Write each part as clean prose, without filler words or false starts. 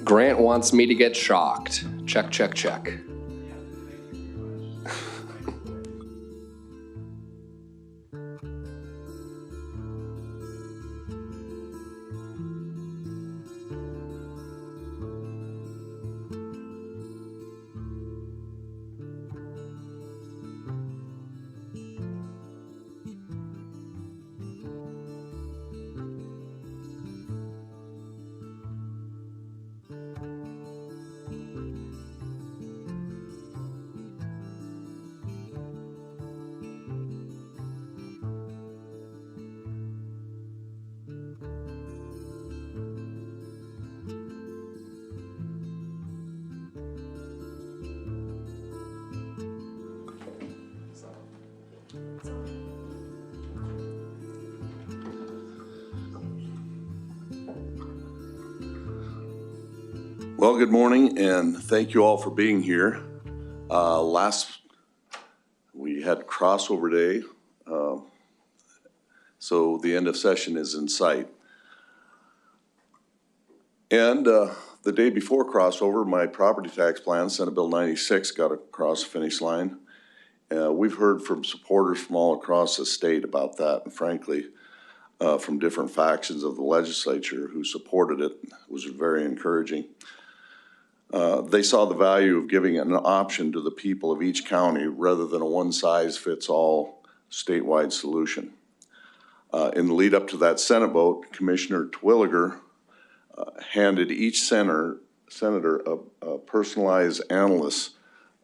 Grant wants me to get shocked. Check, check, check. Well, good morning, and thank you all for being here. We had crossover day, so the end of session is in sight. And the day before crossover, my property tax plan, Senate Bill 96, got across the finish line. We've heard from supporters from all across the state about that, and frankly, from different factions of the legislature who supported it. It was very encouraging. They saw the value of giving an option to the people of each county rather than a one-size-fits-all statewide solution. In the lead up to that Senate vote, Commissioner Twilliger handed each senator a personalized analysis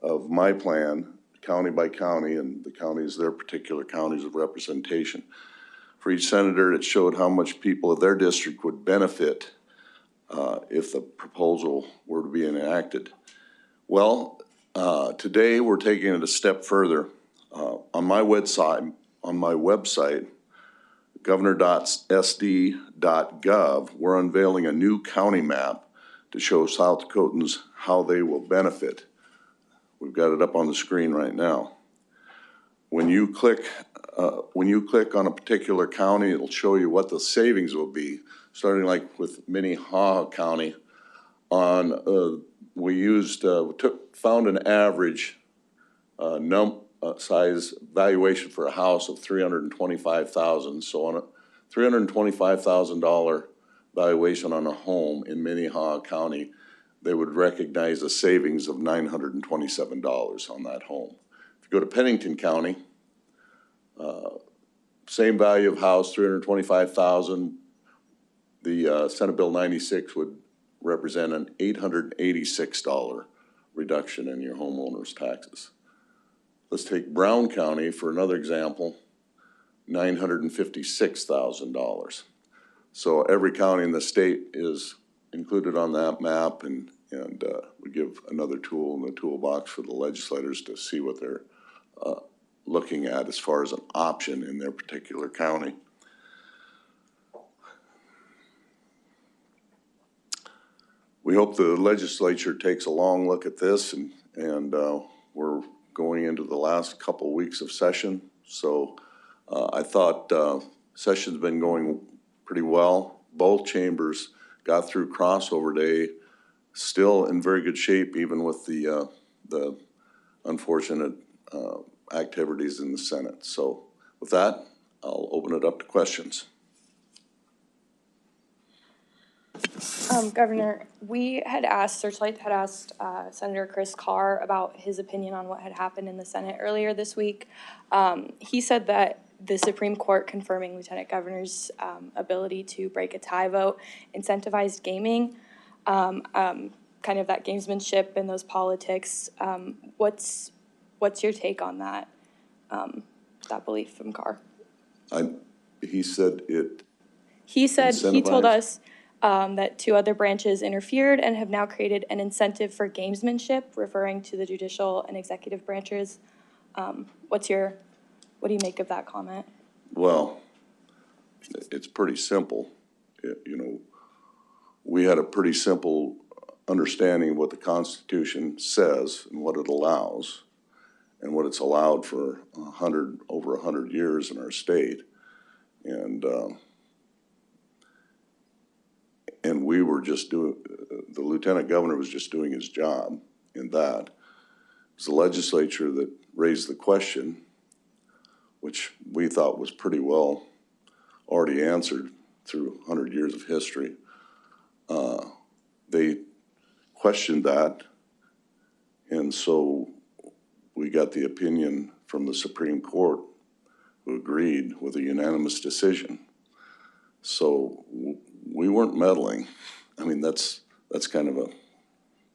of my plan, county by county, and the counties, their particular counties of representation. For each senator, it showed how much people of their district would benefit if the proposal were to be enacted. Well, today we're taking it a step further. On my website, governor.sd.gov, we're unveiling a new county map to show South Dakotans how they will benefit. We've got it up on the screen right now. When you click on a particular county, it'll show you what the savings will be. Starting like with Minnehaha County, found an average size valuation for a house of $325,000. So on a $325,000 valuation on a home in Minnehaha County, they would recognize a savings of $927 on that home. If you go to Pennington County, same value of house, $325,000. The Senate Bill 96 would represent an $886 reduction in your homeowner's taxes. Let's take Brown County for another example, $956,000. So every county in the state is included on that map, and we give another tool in the toolbox for the legislators to see what they're looking at as far as an option in their particular county. We hope the legislature takes a long look at this, and we're going into the last couple weeks of session. So I thought session's been going pretty well. Both chambers got through crossover day, still in very good shape, even with the unfortunate activities in the Senate. So with that, I'll open it up to questions. Governor, Searchlight had asked Senator Chris Carr about his opinion on what had happened in the Senate earlier this week. He said that the Supreme Court confirming Lieutenant Governor's ability to break a tie vote incentivized gaming, kind of that gamesmanship and those politics. What's your take on that, that belief from Carr? He said he told us that two other branches interfered and have now created an incentive for gamesmanship, referring to the judicial and executive branches. What do you make of that comment? Well, it's pretty simple. We had a pretty simple understanding of what the Constitution says and what it allows and what it's allowed for over 100 years in our state. And And we were just doing, the lieutenant governor was just doing his job in that. It was the legislature that raised the question, which we thought was pretty well already answered through 100 years of history. They questioned that, and so we got the opinion from the Supreme Court, who agreed with a unanimous decision. So we weren't meddling. I mean, that's kind of a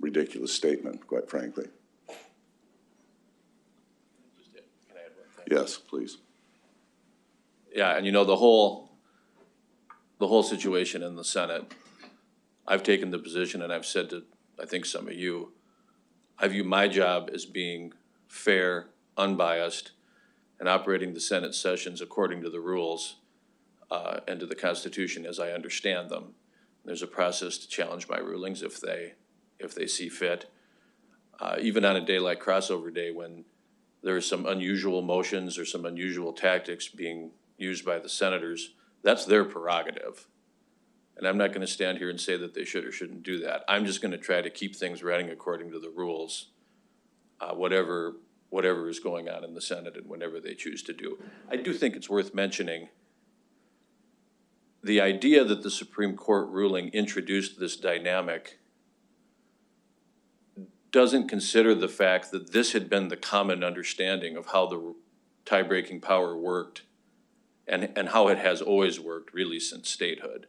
ridiculous statement, quite frankly. Can I add one thing? Yes, please. Yeah, and you know, the whole situation in the Senate, I've taken the position, and I've said to, I think some of you, I view my job as being fair, unbiased, and operating the Senate sessions according to the rules and to the Constitution as I understand them. There's a process to challenge my rulings if they see fit. Even on a day like crossover day, when there are some unusual motions or some unusual tactics being used by the senators, that's their prerogative. And I'm not going to stand here and say that they should or shouldn't do that. I'm just going to try to keep things running according to the rules, whatever is going on in the Senate and whenever they choose to do. I do think it's worth mentioning the idea that the Supreme Court ruling introduced this dynamic doesn't consider the fact that this had been the common understanding of how the tie-breaking power worked and how it has always worked really since statehood.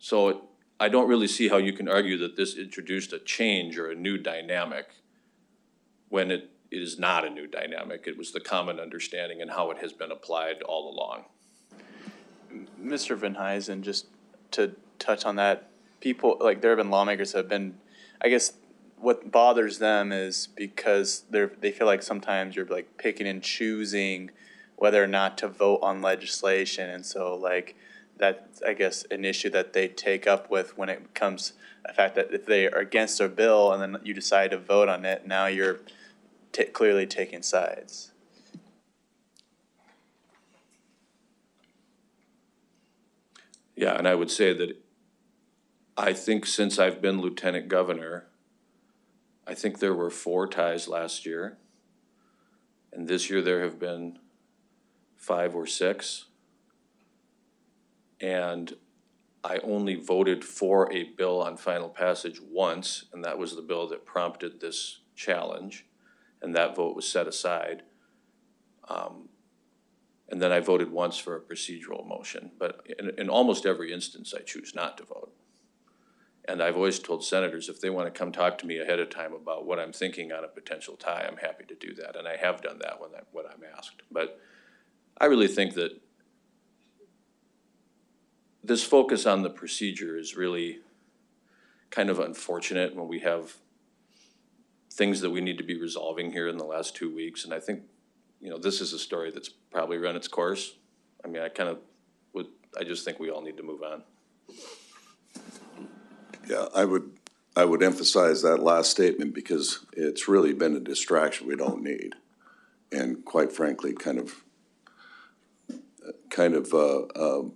So I don't really see how you can argue that this introduced a change or a new dynamic when it is not a new dynamic. It was the common understanding and how it has been applied all along. Mr. Van Huysen, just to touch on that, people, like, there have been lawmakers that have been, I guess what bothers them is because they feel like sometimes you're like picking and choosing whether or not to vote on legislation. And so like that's, I guess, an issue that they take up with when it comes the fact that if they are against a bill and then you decide to vote on it, now you're clearly taking sides. Yeah, and I would say that I think since I've been lieutenant governor, I think there were 4 ties last year. And this year there have been 5 or 6. And I only voted for a bill on final passage once, and that was the bill that prompted this challenge. And that vote was set aside. And then I voted once for a procedural motion. But in almost every instance, I choose not to vote. And I've always told senators if they want to come talk to me ahead of time about what I'm thinking on a potential tie, I'm happy to do that. And I have done that when I'm asked. But I really think that this focus on the procedure is really kind of unfortunate when we have things that we need to be resolving here in the last 2 weeks. And I think, you know, this is a story that's probably run its course. I mean, I just think we all need to move on. Yeah, I would emphasize that last statement because it's really been a distraction we don't need. And quite frankly, kind of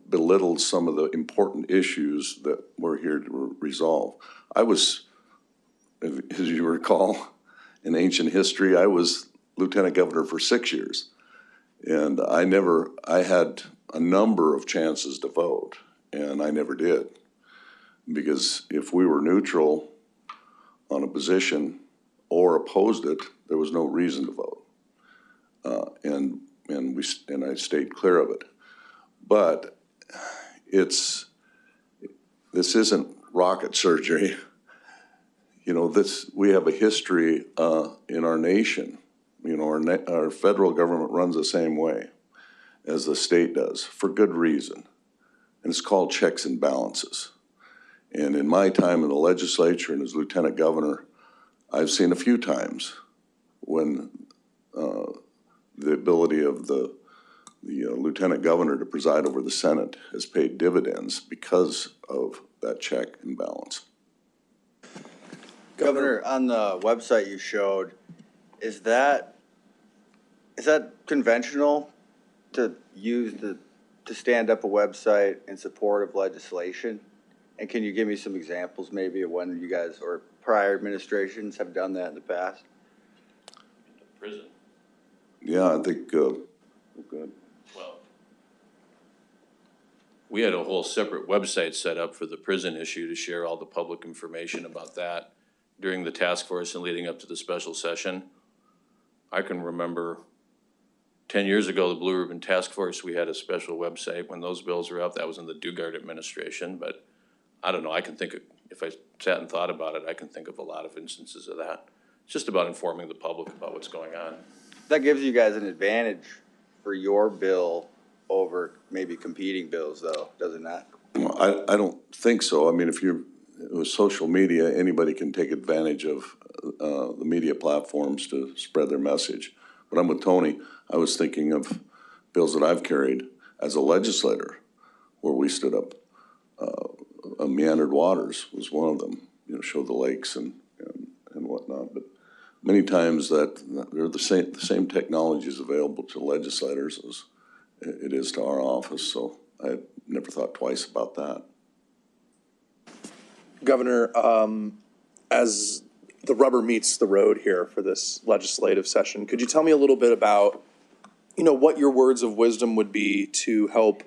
belittled some of the important issues that we're here to resolve. I was, as you recall, in ancient history, I was lieutenant governor for 6 years. And I had a number of chances to vote, and I never did. Because if we were neutral on a position or opposed it, there was no reason to vote. And I stayed clear of it. But this isn't rocket surgery. You know, we have a history in our nation. You know, our federal government runs the same way as the state does for good reason. And it's called checks and balances. And in my time in the legislature and as lieutenant governor, I've seen a few times when the ability of the lieutenant governor to preside over the Senate has paid dividends because of that check and balance. Governor, on the website you showed, is that conventional to use to stand up a website in support of legislation? And can you give me some examples maybe of when you guys or prior administrations have done that in the past? Prison. Yeah, I think, good. Well, we had a whole separate website set up for the prison issue to share all the public information about that during the task force and leading up to the special session. I can remember 10 years ago, the Blue Ribbon Task Force, we had a special website when those bills were up. That was in the Dugard administration, but I don't know. I can think of, if I sat and thought about it, I can think of a lot of instances of that. It's just about informing the public about what's going on. That gives you guys an advantage for your bill over maybe competing bills though, does it not? Well, I don't think so. I mean, if you're, with social media, anybody can take advantage of the media platforms to spread their message. But I'm with Tony. I was thinking of bills that I've carried as a legislator where we stood up. Meandered Waters was one of them, you know, show the lakes and whatnot. But many times that they're the same technologies available to legislators as it is to our office. So I never thought twice about that. Governor, as the rubber meets the road here for this legislative session, could you tell me a little bit about, you know, what your words of wisdom would be to help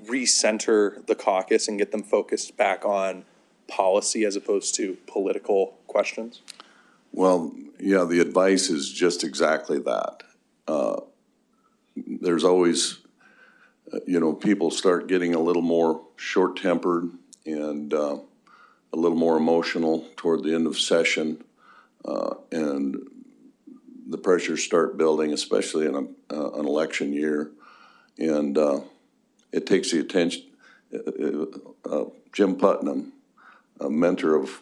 recenter the caucus and get them focused back on policy as opposed to political questions? Well, yeah, the advice is just exactly that. There's always, you know, people start getting a little more short-tempered and a little more emotional toward the end of session, and the pressures start building, especially in an election year, and it takes the attention. Jim Putnam, a mentor of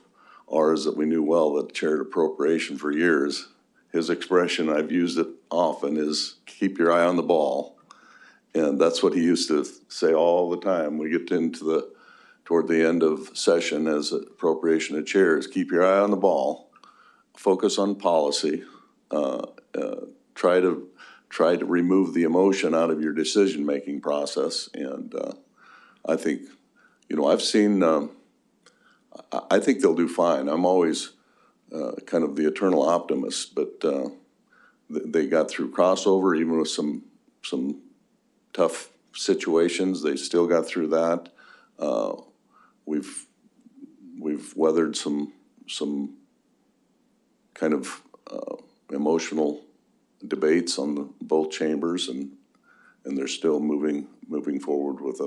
ours that we knew well, that chaired appropriation for years, his expression, I've used it often, is keep your eye on the ball. And that's what he used to say all the time. We get into toward the end of session as appropriation of chairs, keep your eye on the ball, focus on policy, try to remove the emotion out of your decision-making process. And I think, you know, I've seen, I think they'll do fine. I'm always kind of the eternal optimist, but they got through crossover, even with some tough situations. They still got through that. We've weathered some kind of emotional debates on both chambers, and they're still moving forward with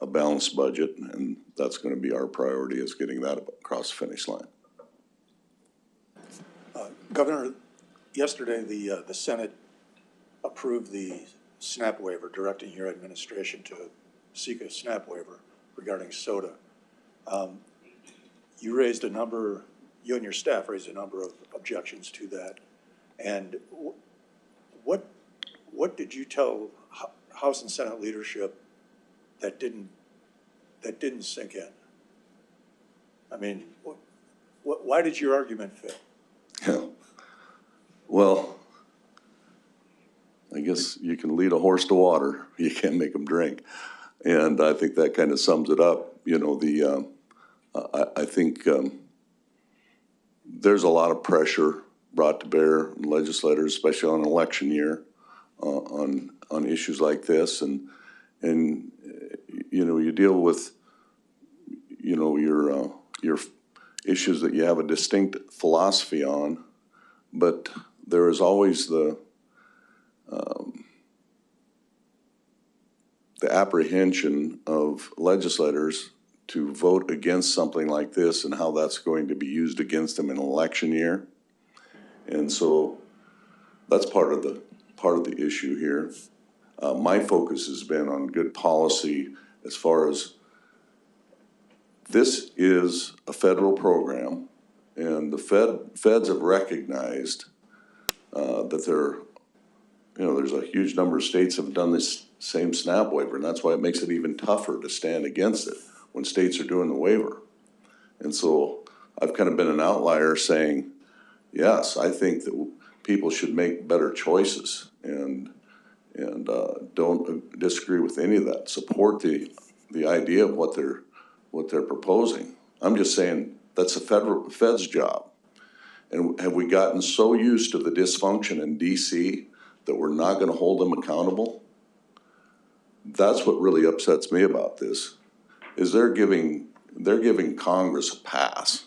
a balanced budget, and that's going to be our priority, is getting that across the finish line. Governor, yesterday the Senate approved the SNAP waiver, directing your administration to seek a SNAP waiver regarding soda. You and your staff raised a number of objections to that. And what did you tell House and Senate leadership that didn't sink in? I mean, why did your argument fail? Yeah. Well, I guess you can lead a horse to water. You can't make them drink. And I think that kind of sums it up. You know, I think there's a lot of pressure brought to bear on legislators, especially on an election year, on issues like this. And you know, you deal with, you know, your issues that you have a distinct philosophy on, but there is always the apprehension of legislators to vote against something like this and how that's going to be used against them in an election year. And so that's part of the issue here. My focus has been on good policy as far as this is a federal program, and the feds have recognized that there's a huge number of states have done this same SNAP waiver, and that's why it makes it even tougher to stand against it when states are doing the waiver. And so I've kind of been an outlier saying, yes, I think that people should make better choices, and don't disagree with any of that. Support the idea of what they're what they're proposing. I'm just saying that's the Fed's job. And have we gotten so used to the dysfunction in DC that we're not gonna hold them accountable? That's what really upsets me about this, is they're giving Congress a pass.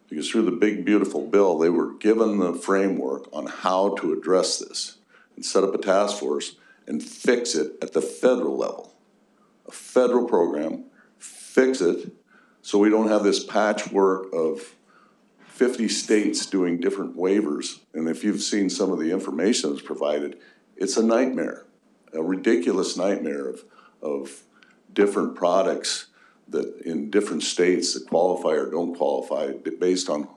Because through the big beautiful bill, they were given the framework on how to address this and set up a task force and fix it at the federal level. A federal program, fix it, so we don't have this patchwork of 50 states doing different waivers. And if you've seen some of the information that's provided, it's a nightmare, a ridiculous nightmare of different products that in different states that qualify or don't qualify based on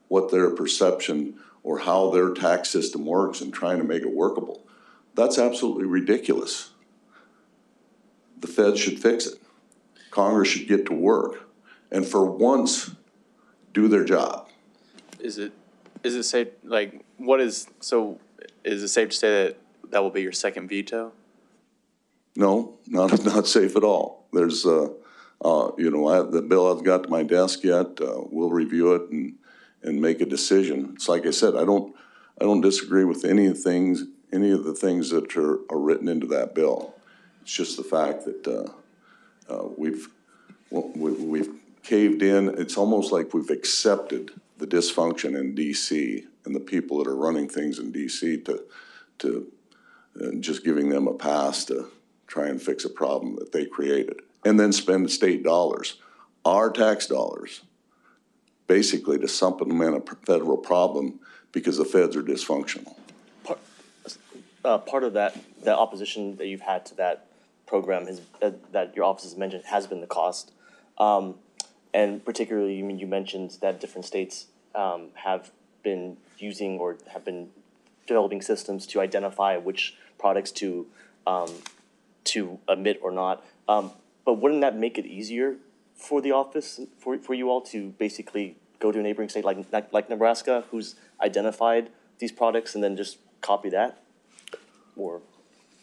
what their perception or how their tax system works and trying to make it workable. That's absolutely ridiculous. The Fed should fix it. Congress should get to work and for once do their job. Is it safe, like, is it safe to say that that will be your second veto? No, not safe at all. There's, the bill hasn't got to my desk yet. We'll review it and make a decision. It's like I said, I don't disagree with any of the things that are written into that bill. It's just the fact that we've caved in. It's almost like we've accepted the dysfunction in DC and the people that are running things in DC to just giving them a pass to try and fix a problem that they created and then spend state dollars, our tax dollars, basically to supplement a federal problem because the feds are dysfunctional. Part of that opposition that you've had to that program that your office has mentioned has been the cost. And particularly, you mentioned that different states have been using or have been developing systems to identify which products to omit or not. But wouldn't that make it easier for the office, for you all to basically go to a neighboring state like Nebraska, who's identified these products, and then just copy that? Or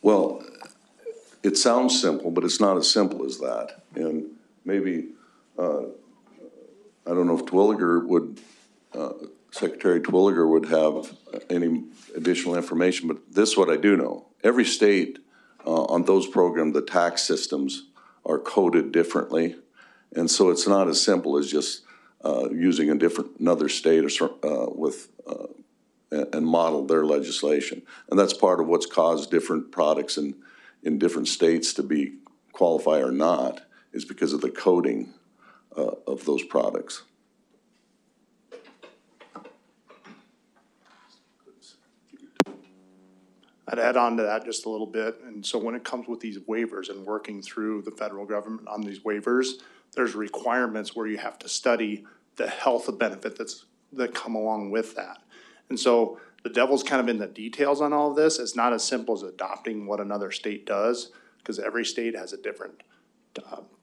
Well, it sounds simple, but it's not as simple as that. And maybe, I don't know if Secretary Twilliger would have any additional information, but this is what I do know. Every state on those programs, the tax systems are coded differently. And so it's not as simple as just using another state and model their legislation. And that's part of what's caused different products in different states to be qualify or not, is because of the coding of those products. I'd add on to that just a little bit. And so when it comes with these waivers and working through the federal government on these waivers, there's requirements where you have to study the health benefits that come along with that. And so the devil's kind of in the details on all of this. It's not as simple as adopting what another state does, because every state has a different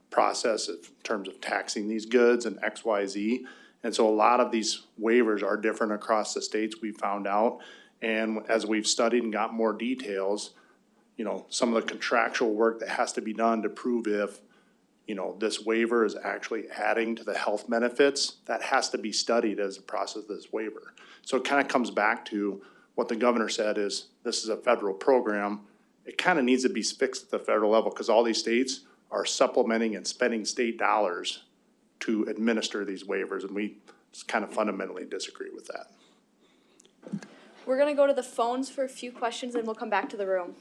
process in terms of taxing these goods and X, Y, Z. And so a lot of these waivers are different across the states, we found out. And as we've studied and got more details, some of the contractual work that has to be done to prove if, this waiver is actually adding to the health benefits, that has to be studied as a process of this waiver. So it kind of comes back to what the governor said is, this is a federal program. It kind of needs to be fixed at the federal level because all these states are supplementing and spending state dollars to administer these waivers. And we just kind of fundamentally disagree with that. We're going to go to the phones for a few questions and we'll come back to the room.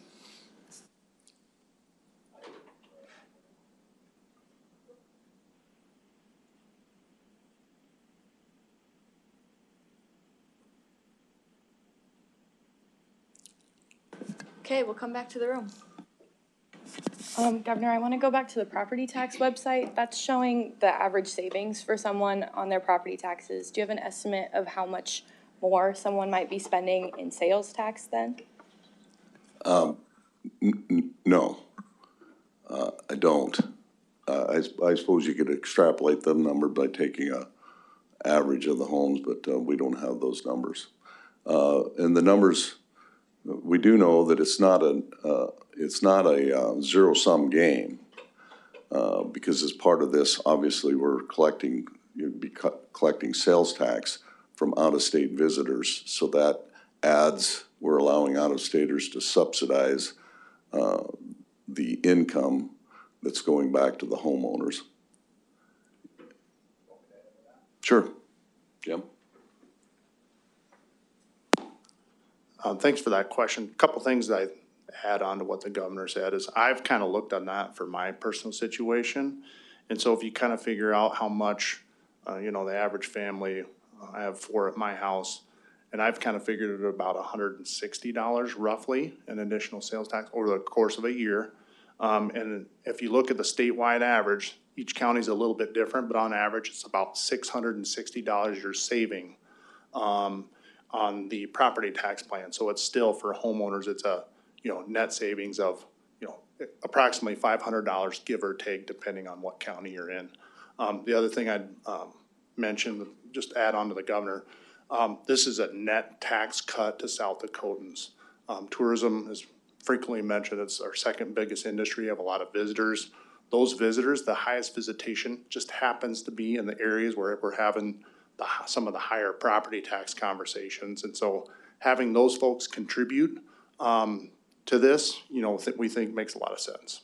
Okay, we'll come back to the room. Governor, I want to go back to the property tax website. That's showing the average savings for someone on their property taxes. Do you have an estimate of how much more someone might be spending in sales tax then? No, I don't. I suppose you could extrapolate the number by taking a average of the homes, but we don't have those numbers. And the numbers, we do know that it's not a zero-sum game. because as part of this, obviously, we're collecting, you'd be collecting sales tax from out-of-state visitors. So that adds, we're allowing out-of-staters to subsidize the income that's going back to the homeowners. Sure. Jim? Thanks for that question. A couple things that I add on to what the governor said is I've kind of looked on that for my personal situation. And so if you kind of figure out how much, the average family, I have 4 at my house, and I've kind of figured it about $160 roughly in additional sales tax over the course of a year. And if you look at the statewide average, each county's a little bit different, but on average, it's about $660 you're saving on the property tax plan. So it's still, for homeowners, it's a, net savings of, approximately $500, give or take, depending on what county you're in. The other thing I'd mention, just add on to the governor, this is a net tax cut to South Dakotans. Tourism is frequently mentioned. It's our second biggest industry, have a lot of visitors. Those visitors, the highest visitation just happens to be in the areas where we're having some of the higher property tax conversations. And so having those folks contribute to this, we think makes a lot of sense.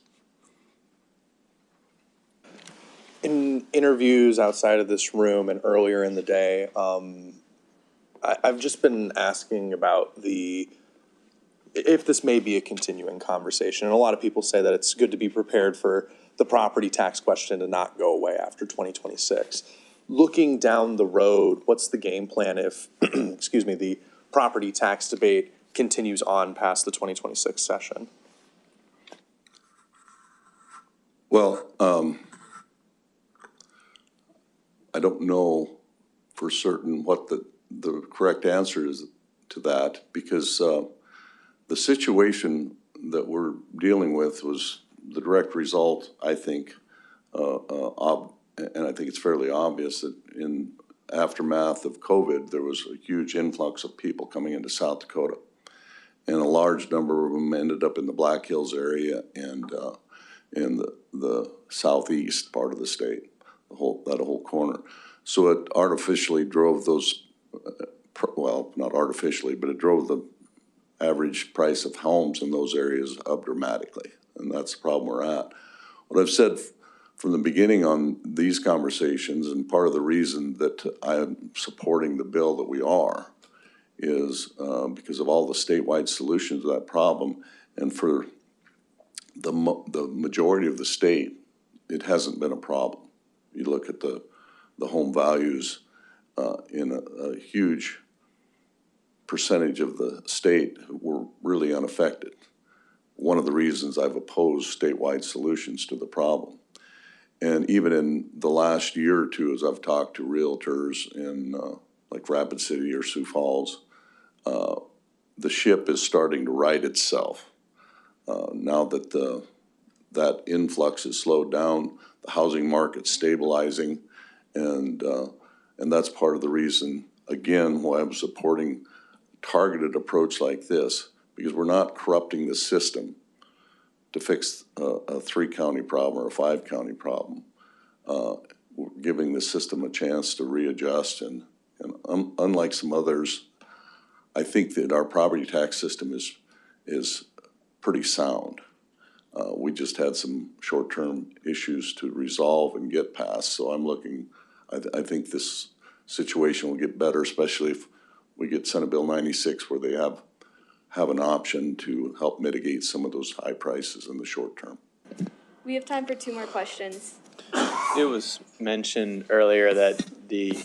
In interviews outside of this room and earlier in the day, I've just been asking about if this may be a continuing conversation. And a lot of people say that it's good to be prepared for the property tax question to not go away after 2026. Looking down the road, what's the game plan if, the property tax debate continues on past the 2026 session? Well, I don't know for certain what the correct answer is to that, because the situation that we're dealing with was the direct result, I think, and I think it's fairly obvious that in aftermath of COVID, there was a huge influx of people coming into South Dakota. And a large number of them ended up in the Black Hills area and in the southeast part of the state, that whole corner. So it artificially drove those, well, not artificially, but it drove the average price of homes in those areas up dramatically. And that's the problem we're at. What I've said from the beginning on these conversations, and part of the reason that I'm supporting the bill that we are, is because of all the statewide solutions to that problem. And for the majority of the state, it hasn't been a problem. You look at the home values in a huge percentage of the state were really unaffected. One of the reasons I've opposed statewide solutions to the problem. And even in the last year or two, as I've talked to realtors in like Rapid City or Sioux Falls, the ship is starting to right itself. Now that that influx has slowed down, the housing market's stabilizing, and that's part of the reason, again, why I'm supporting a targeted approach like this, because we're not corrupting the system to fix a 3-county problem or a 5-county problem. We're giving the system a chance to readjust, and unlike some others, I think that our property tax system is pretty sound. We just had some short-term issues to resolve and get past, so I'm looking, I think this situation will get better, especially if we get Senate Bill 96, where they have an option to help mitigate some of those high prices in the short term. We have time for 2 more questions. It was mentioned earlier that the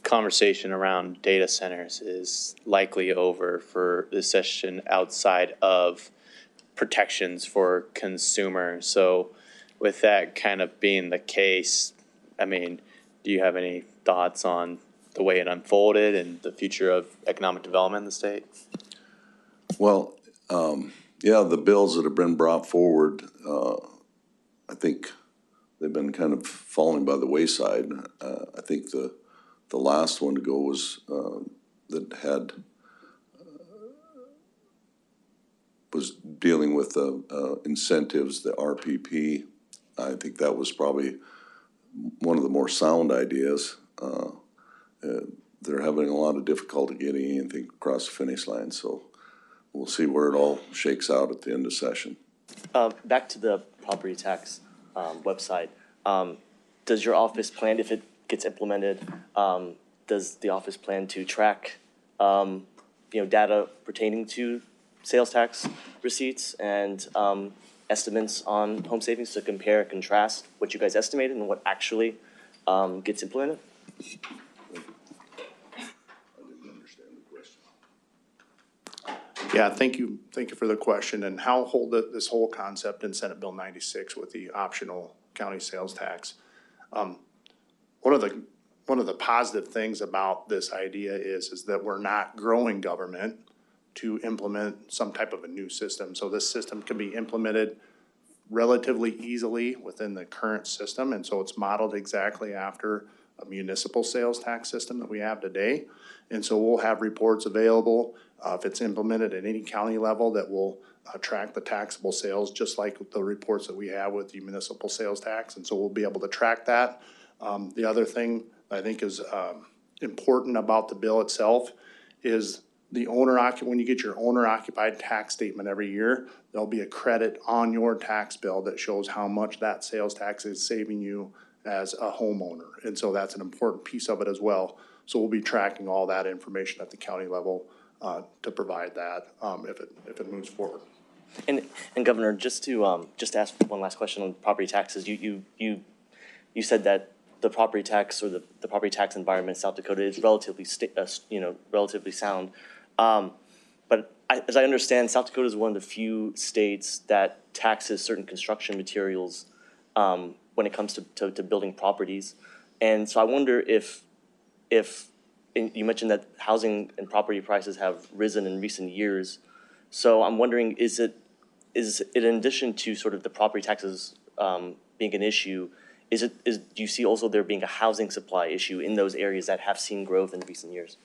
conversation around data centers is likely over for the session outside of protections for consumers. So with that kind of being the case, I mean, do you have any thoughts on the way it unfolded and the future of economic development in the state? Well, yeah, the bills that have been brought forward, I think they've been kind of falling by the wayside. I think the last one to go was that was dealing with the incentives, the RPP, I think that was probably one of the more sound ideas. They're having a lot of difficulty getting anything across the finish line, so we'll see where it all shakes out at the end of session. Back to the property tax website. Does your office plan, if it gets implemented, does the office plan to track, data pertaining to sales tax receipts and estimates on home savings to compare and contrast what you guys estimated and what actually gets implemented? Yeah, thank you for the question, and how hold this whole concept in Senate Bill 96 with the optional county sales tax. One of the positive things about this idea is that we're not growing government to implement some type of a new system. So this system can be implemented relatively easily within the current system, and so it's modeled exactly after a municipal sales tax system that we have today. And so we'll have reports available if it's implemented at any county level that will track the taxable sales, just like the reports that we have with the municipal sales tax. And so we'll be able to track that. The other thing I think is important about the bill itself is the when you get your owner occupied tax statement every year, there'll be a credit on your tax bill that shows how much that sales tax is saving you as a homeowner. And so that's an important piece of it as well. So we'll be tracking all that information at the county level to provide that if it moves forward. And Governor, just to ask one last question on property taxes, you said that the property tax or the property tax environment in South Dakota is relatively relatively sound. But as I understand, South Dakota is one of the few states that taxes certain construction materials when it comes to building properties. And so I wonder if you mentioned that housing and property prices have risen in recent years. So I'm wondering, is it in addition to sort of the property taxes being an issue, do you see also there being a housing supply issue in those areas that have seen growth in recent years?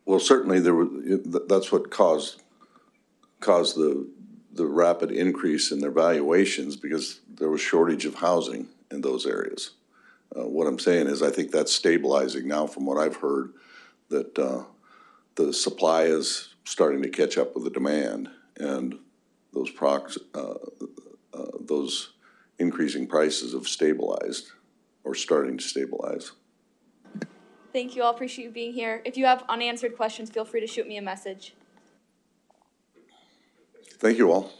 Well, certainly that's what caused the rapid increase in their valuations, because there was shortage of housing in those areas. What I'm saying is I think that's stabilizing now from what I've heard, that the supply is starting to catch up with the demand, and those increasing prices have stabilized or starting to stabilize. Thank you all. Appreciate you being here. If you have unanswered questions, feel free to shoot me a message. Thank you all.